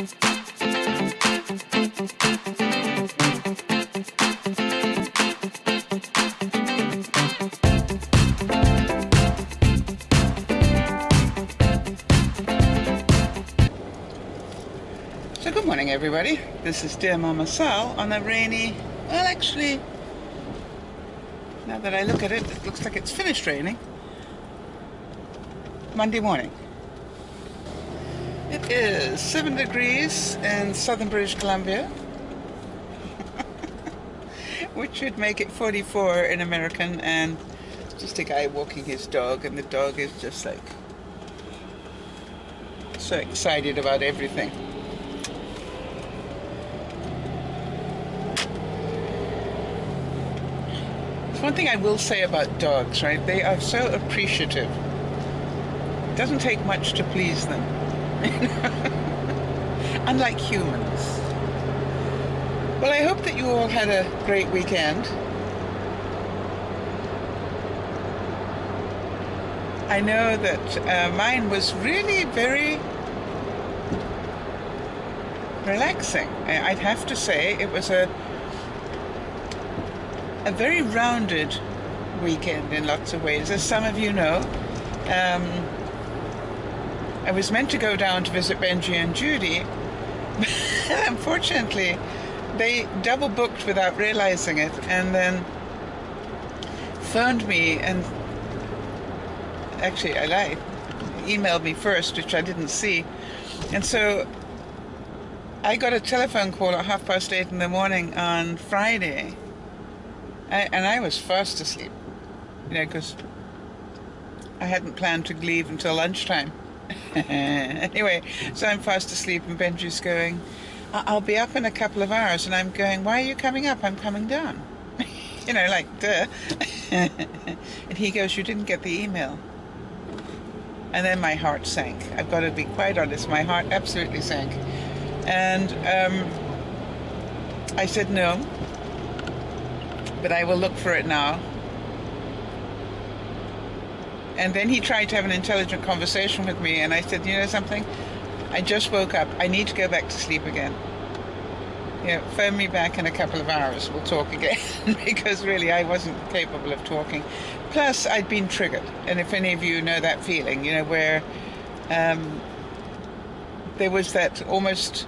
So good morning everybody, this is DearMamaSal on a rainy, well actually, now that I look at it, it looks like it's finished raining, Monday morning. It is 7 degrees in southern British Columbia, which would make it 44 in American, and just a guy walking his dog, and the dog is just like so excited about everything. One thing I will say about dogs, right? They are so appreciative. It doesn't take much to please them. Unlike humans. Well, I hope that you all had a great weekend. I know that mine was really very relaxing. I'd have to say it was a very rounded weekend in lots of ways. As some of you know, I was meant to go down to visit Benji and Judy, but unfortunately they double booked without realizing it, and then phoned me, and actually I lied, emailed me first, which I didn't see, and so I got a telephone call at 8:30 in the morning on Friday. And I was fast asleep, you know, because I hadn't planned to leave until lunchtime. Anyway, so I'm fast asleep, and Benji's going, I'll be up in a couple of hours, and I'm going, why are you coming up? I'm coming down. You know, like, duh. And he goes, you didn't get the email. And then my heart sank. I've got to be quite honest, my heart absolutely sank. And I said no. But I will look for it now. And then he tried to have an intelligent conversation with me, and I said, you know something? I just woke up. I need to go back to sleep again. You know, phone me back in a couple of hours. We'll talk again. Because really, I wasn't capable of talking. Plus, I'd been triggered. And if any of you know that feeling, you know, where there was that almost,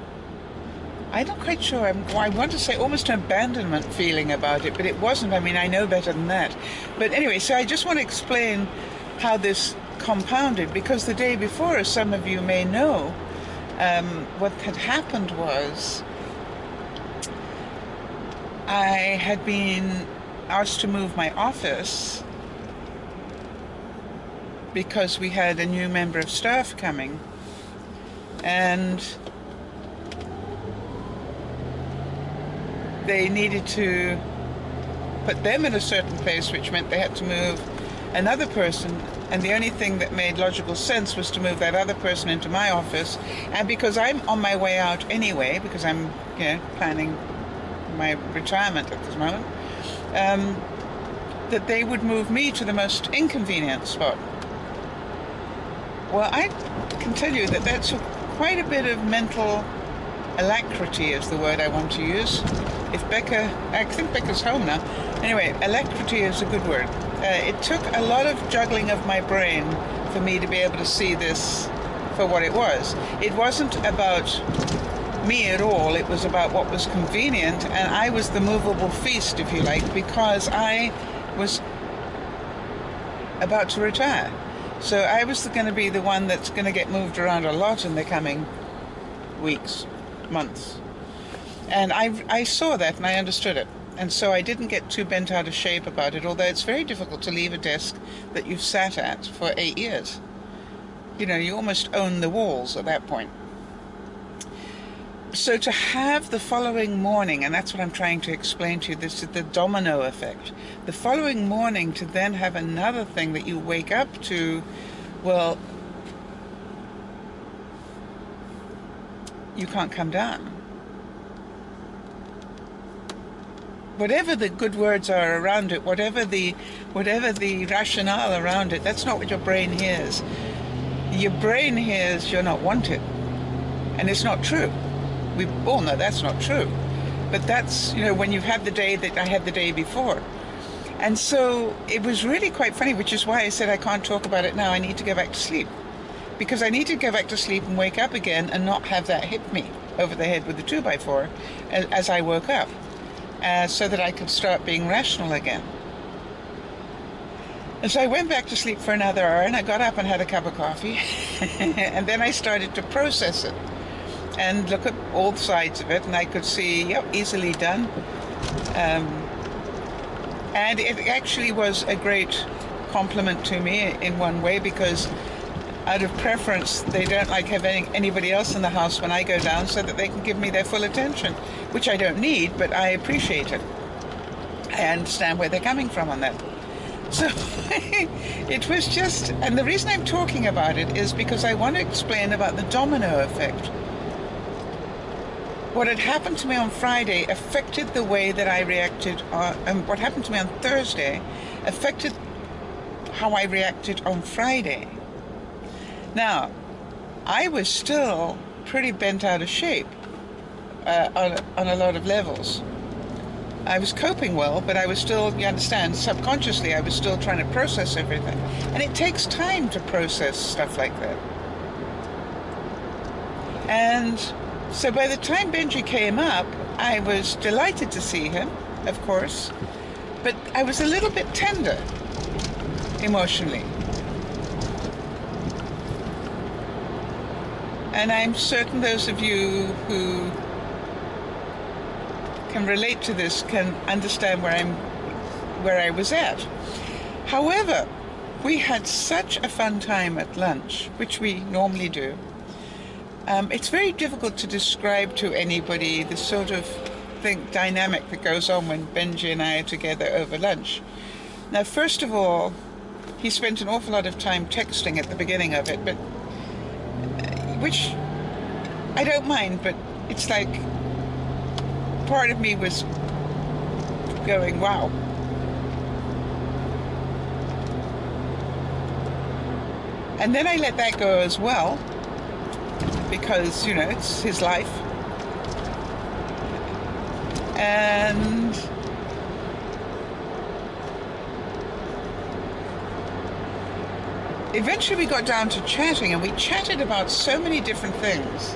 I'm not quite sure, I want to say almost an abandonment feeling about it, but it wasn't. I mean, I know better than that. But anyway, so I just want to explain how this compounded, because the day before, as some of you may know, what had happened was I had been asked to move my office because we had a new member of staff coming, and they needed to put them in a certain place, which meant they had to move another person, and the only thing that made logical sense was to move that other person into my office. And because I'm on my way out anyway, because I'm, you know, planning my retirement at this moment, that they would move me to the most inconvenient spot. Well, I can tell you that that's quite a bit of mental alacrity is the word I want to use. If Becca, I think Becca's home now. Anyway, alacrity is a good word. It took a lot of juggling of my brain for me to be able to see this for what it was. It wasn't about me at all. It was about what was convenient, and I was the movable feast, if you like, because I was about to retire. So I was going to be the one that's going to get moved around a lot in the coming weeks, months. And I saw that, and I understood it. And so I didn't get too bent out of shape about it, although it's very difficult to leave a desk that you've sat at for 8 years. You know, you almost own the walls at that point. So to have the following morning, and that's what I'm trying to explain to you, this is the domino effect. The following morning to then have another thing that you wake up to, well, you can't come down. Whatever the good words are around it, whatever the rationale around it, that's not what your brain hears. Your brain hears you're not wanted. And it's not true. We all know that's not true. But that's, when you've had the day that I had the day before. And so it was really quite funny, which is why I said I can't talk about it now. I need to go back to sleep. Because I need to go back to sleep and wake up again and not have that hit me over the head with the 2x4 as I woke up, so that I could start being rational again. And so I went back to sleep for another hour, and I got up and had a cup of coffee. And then I started to process it and look at all sides of it, and I could see, yep, easily done. And it actually was a great compliment to me in one way, because out of preference, they don't like having anybody else in the house when I go down, so that they can give me their full attention, which I don't need, but I appreciate it. I understand where they're coming from on that. So it was just, and the reason I'm talking about it is because I want to explain about the domino effect. What had happened to me on Friday affected the way that I reacted, and what happened to me on Thursday affected how I reacted on Friday. Now, I was still pretty bent out of shape on a lot of levels. I was coping well, but I was still, you understand, subconsciously I was still trying to process everything. And it takes time to process stuff like that. And so by the time Benji came up, I was delighted to see him, of course, but I was a little bit tender emotionally. And I'm certain those of you who can relate to this can understand where I was at. However, we had such a fun time at lunch, which we normally do. It's very difficult to describe to anybody the sort of dynamic that goes on when Benji and I are together over lunch. Now, first of all, he spent an awful lot of time texting at the beginning of it, but which I don't mind, but it's like part of me was going, wow. And then I let that go as well, because, it's his life. And eventually we got down to chatting, and we chatted about so many different things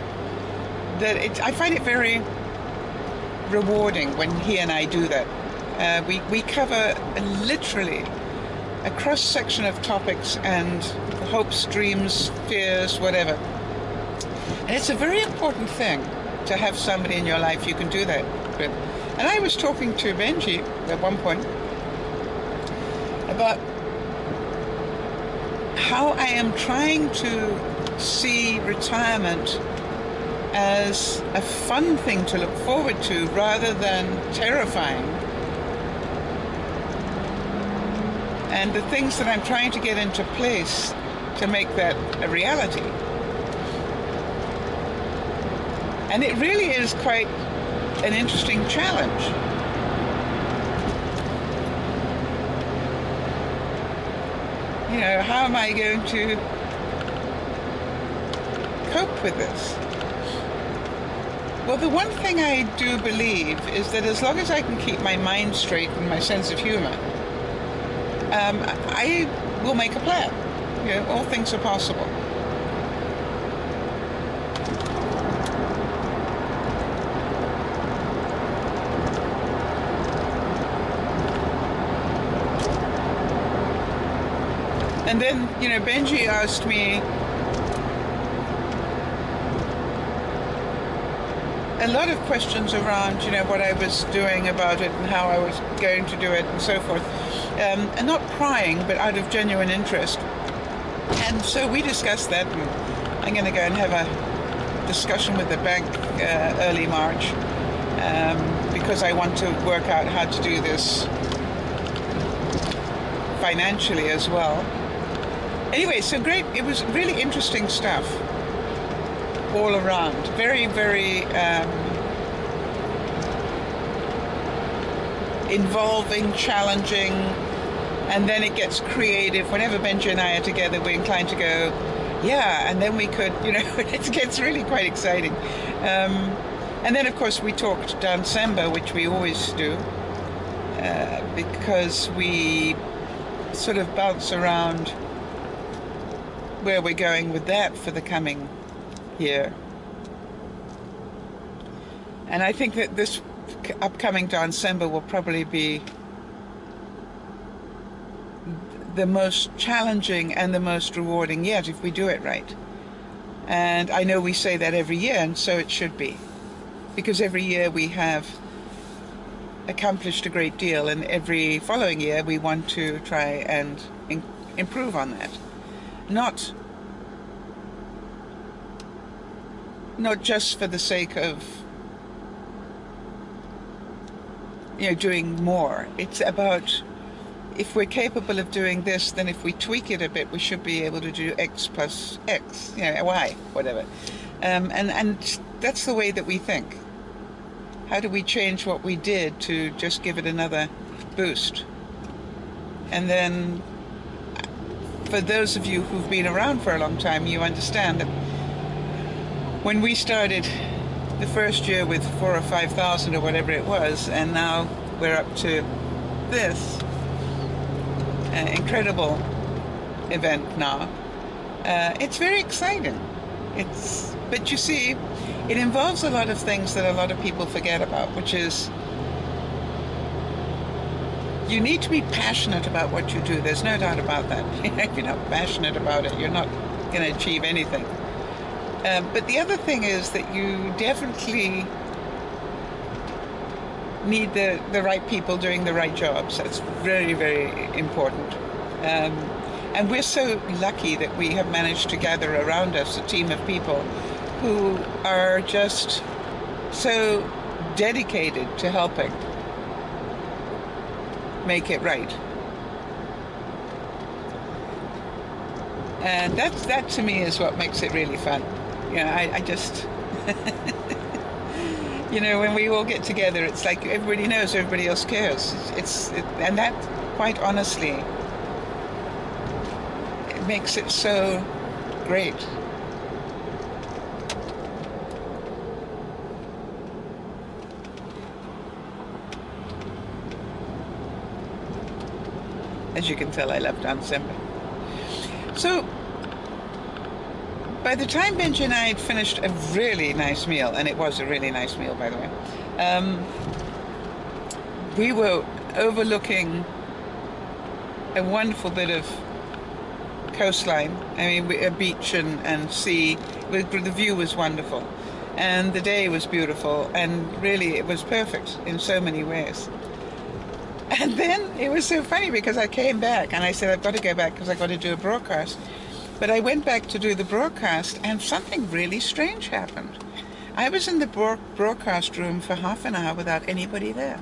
that I find it very rewarding when he and I do that. We cover literally a cross-section of topics and hopes, dreams, fears, whatever. And it's a very important thing to have somebody in your life you can do that with. And I was talking to Benji at one point about how I am trying to see retirement as a fun thing to look forward to rather than terrifying. And the things that I'm trying to get into place to make that a reality. And it really is quite an interesting challenge. How am I going to cope with this? Well, the one thing I do believe is that as long as I can keep my mind straight and my sense of humor, I will make a plan. All things are possible. And then, Benji asked me a lot of questions around, what I was doing about it and how I was going to do it and so forth. And not prying, but out of genuine interest. And so we discussed that, and I'm going to go and have a discussion with the bank early March, because I want to work out how to do this financially as well. Anyway, so great. It was really interesting stuff all around. Very, very involving, challenging, and then it gets creative. Whenever Benji and I are together, we're inclined to go Yeah, and then we could, it gets really quite exciting. And then, of course, we talked December, which we always do, because we sort of bounce around where we're going with that for the coming year. And I think that this upcoming December will probably be the most challenging and the most rewarding yet if we do it right. And I know we say that every year, and so it should be, because every year we have accomplished a great deal, and every following year we want to try and improve on that. Not just for the sake of doing more. It's about, if we're capable of doing this, then if we tweak it a bit, we should be able to do X plus X, Y, whatever. And that's the way that we think. How do we change what we did to just give it another boost? And then, for those of you who've been around for a long time, you understand that when we started the first year with 4,000 or 5,000 or whatever it was, and now we're up to this incredible event now. It's very exciting. But you see, it involves a lot of things that a lot of people forget about, which is you need to be passionate about what you do. There's no doubt about that. If you're not passionate about it, you're not going to achieve anything. But the other thing is that you definitely need the right people doing the right jobs. That's very, very important. And we're so lucky that we have managed to gather around us a team of people who are just so dedicated to helping make it right. And that to me is what makes it really fun. I just when we all get together, it's like everybody knows everybody else cares. And that, quite honestly, it makes it so great. As you can tell, I love December. So, by the time Benji and I had finished a really nice meal, and it was a really nice meal, by the way, we were overlooking a wonderful bit of coastline. I mean, a beach and sea. The view was wonderful, and the day was beautiful, and really it was perfect in so many ways. And then it was so funny because I came back and I said, I've got to go back because I've got to do a broadcast. But I went back to do the broadcast and something really strange happened. I was in the broadcast room for half an hour without anybody there,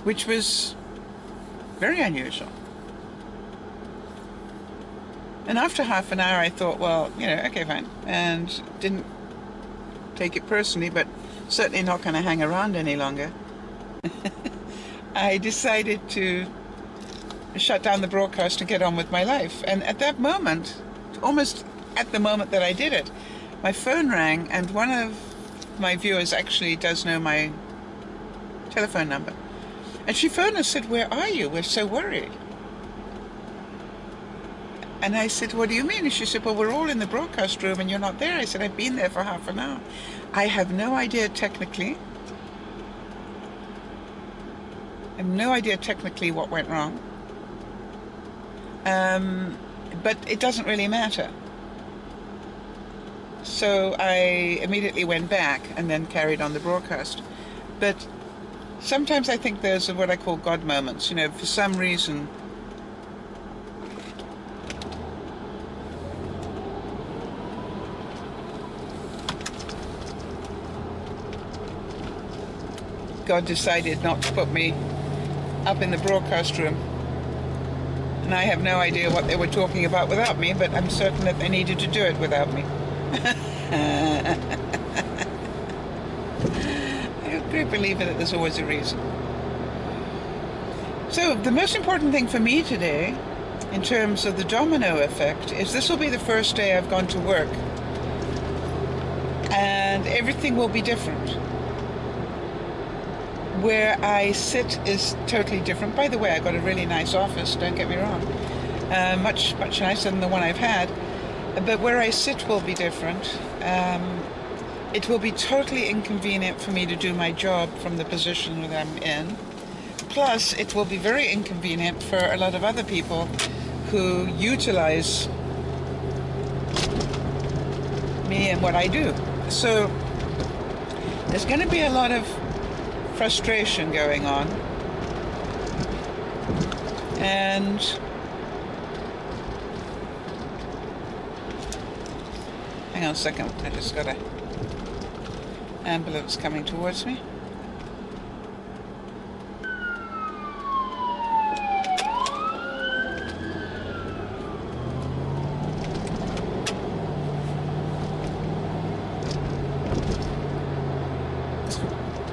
which was very unusual. And after half an hour I thought, well, okay, fine. And didn't take it personally, but certainly not going to hang around any longer. I decided to shut down the broadcast and get on with my life. And at that moment, almost at the moment that I did it, my phone rang, and one of my viewers actually does know my telephone number. And she phoned and said, "Where are you? We're so worried." And I said, "What do you mean?" And she said, "Well, we're all in the broadcast room and you're not there." I said, "I've been there for half an hour. I have no idea technically. I have no idea technically what went wrong. But it doesn't really matter." So I immediately went back and then carried on the broadcast. But sometimes I think those are what I call God moments. For some reason, God decided not to put me up in the broadcast room. And I have no idea what they were talking about without me, but I'm certain that they needed to do it without me. I'm a great believer that there's always a reason. So the most important thing for me today in terms of the domino effect is this will be the first day I've gone to work, and everything will be different. Where I sit is totally different. By the way, I got a really nice office, don't get me wrong. Much nicer than the one I've had. But where I sit will be different. It will be totally inconvenient for me to do my job from the position that I'm in. Plus, it will be very inconvenient for a lot of other people who utilize me and what I do. So there's going to be a lot of frustration going on. And hang on a second, I just got an ambulance coming towards me.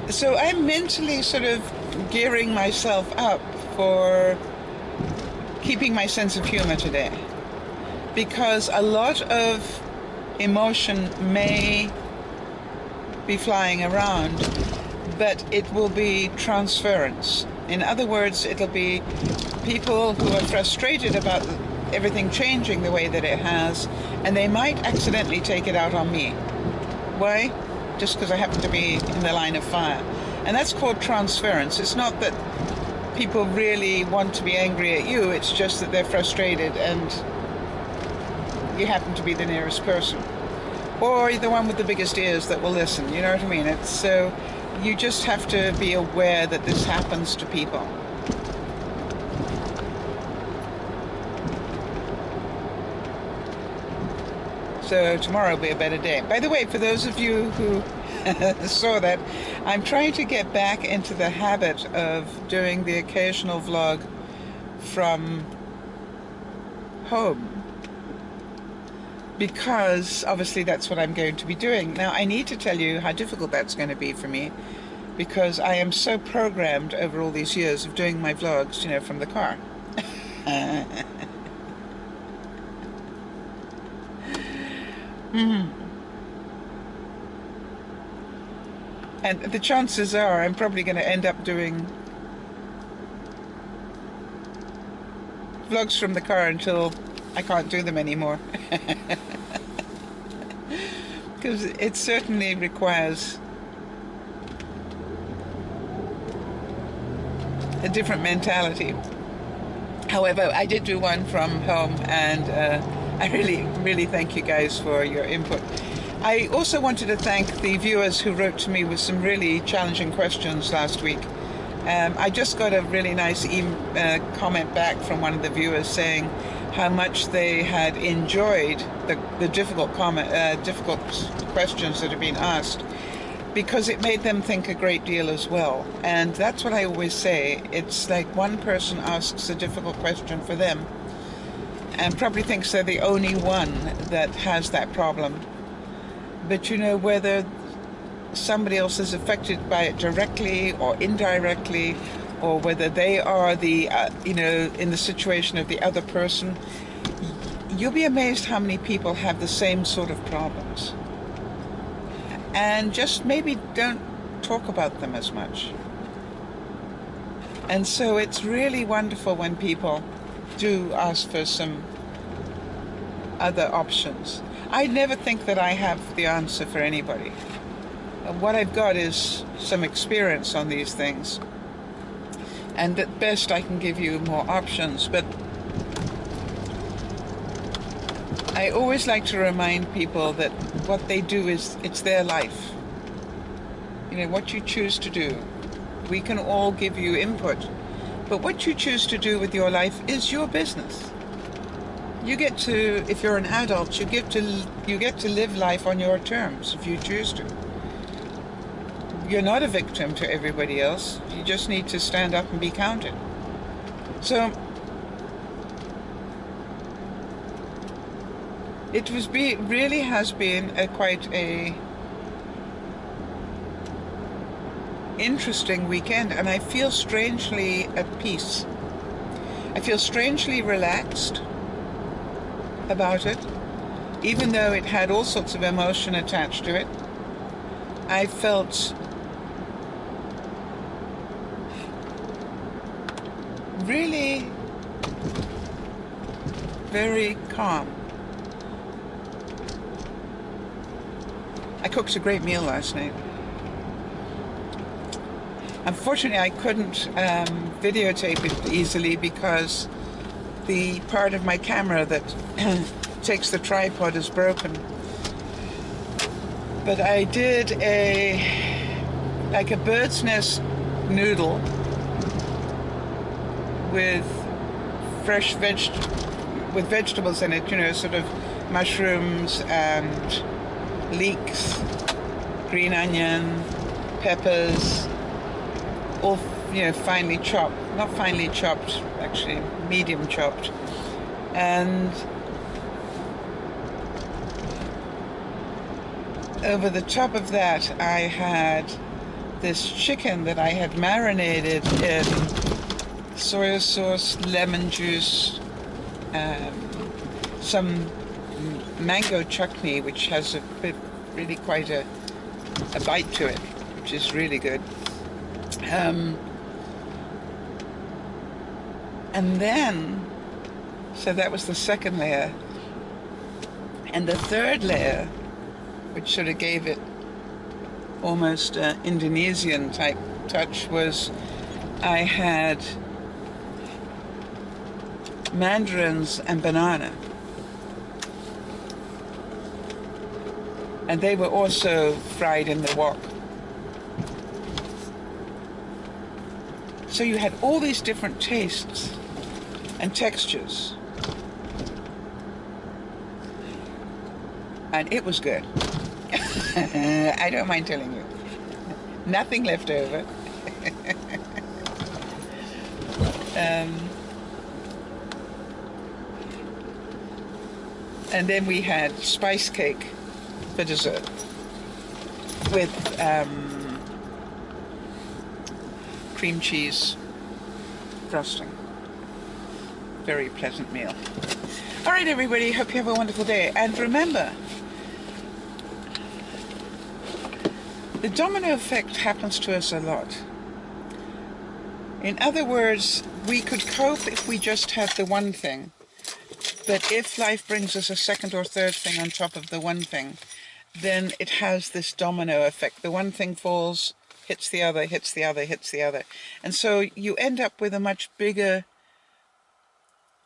So I'm mentally sort of gearing myself up for keeping my sense of humor today, because a lot of emotion may be flying around, but it will be transference. In other words, it'll be people who are frustrated about everything changing the way that it has, and they might accidentally take it out on me. Why? Just because I happen to be in the line of fire. And that's called transference. It's not that people really want to be angry at you, it's just that they're frustrated and you happen to be the nearest person. Or the one with the biggest ears that will listen, you know what I mean? It's so you just have to be aware that this happens to people. So tomorrow will be a better day. By the way, for those of you who saw that, I'm trying to get back into the habit of doing the occasional vlog from home, because obviously that's what I'm going to be doing. Now, I need to tell you how difficult that's going to be for me, because I am so programmed over all these years of doing my vlogs, you know, from the car. And the chances are I'm probably going to end up doing vlogs from the car until I can't do them anymore. Because it certainly requires a different mentality. However, I did do one from home, and I really thank you guys for your input. I also wanted to thank the viewers who wrote to me with some really challenging questions last week. I just got a really nice comment back from one of the viewers saying how much they had enjoyed the difficult questions that have been asked, because it made them think a great deal as well. And that's what I always say. It's like one person asks a difficult question for them and probably thinks they're the only one that has that problem. But you know, whether somebody else is affected by it directly or indirectly, or whether they are the, you know, in the situation of the other person, you'll be amazed how many people have the same sort of problems. And just maybe don't talk about them as much. And so it's really wonderful when people do ask for some other options. I never think that I have the answer for anybody. What I've got is some experience on these things, and at best I can give you more options. But I always like to remind people that what they do is, it's their life. You know, what you choose to do. We can all give you input, but what you choose to do with your life is your business. You get to, if you're an adult, you get to live life on your terms if you choose to. You're not a victim to everybody else. You just need to stand up and be counted. So it really has been quite a interesting weekend, and I feel strangely at peace. I feel strangely relaxed about it, even though it had all sorts of emotion attached to it. I felt really very calm. I cooked a great meal last night. Unfortunately, I couldn't videotape it easily because the part of my camera that takes the tripod is broken. But I did like a bird's nest noodle with fresh vegetables in it, you know, sort of mushrooms and leeks, green onion, peppers, all, you know, finely chopped, not finely chopped, actually medium chopped. And over the top of that, I had this chicken that I had marinated in soy sauce, lemon juice, some mango chutney, which has really quite a bite to it, which is really good. And then, so that was the second layer. And the third layer, which sort of gave it almost Indonesian type touch, was I had mandarins and banana. And they were also fried in the wok. So you had all these different tastes and textures. And it was good. I don't mind telling you. Nothing left over. And then we had spice cake for dessert with cream cheese frosting. Very pleasant meal. All right, everybody, hope you have a wonderful day. And remember, the domino effect happens to us a lot. In other words, we could cope if we just had the one thing. But if life brings us a second or third thing on top of the one thing, then it has this domino effect. The one thing falls, hits the other, hits the other, hits the other. And so you end up with a much bigger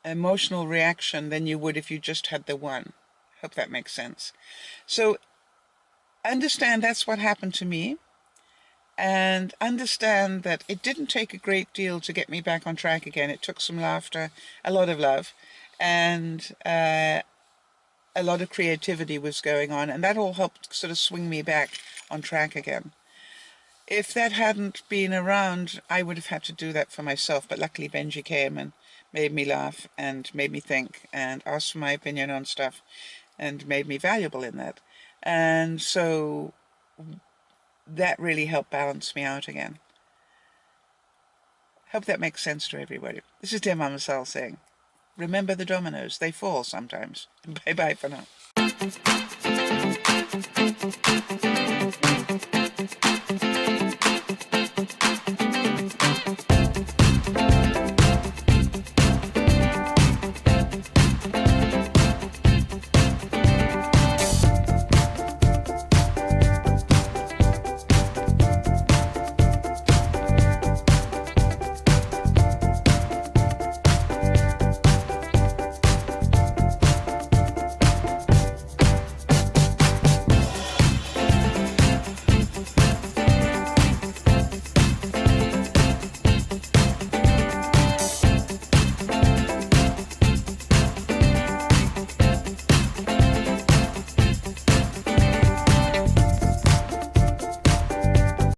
emotional reaction than you would if you just had the one. Hope that makes sense. So understand that's what happened to me, and understand that it didn't take a great deal to get me back on track again. It took some laughter, a lot of love, and a lot of creativity was going on, and that all helped sort of swing me back on track again. If that hadn't been around, I would have had to do that for myself, but luckily Benji came and made me laugh and made me think and asked for my opinion on stuff and made me valuable in that. And so that really helped balance me out again. Hope that makes sense to everybody. This is DearMamaSal saying, remember the dominoes, they fall sometimes. Bye-bye for now.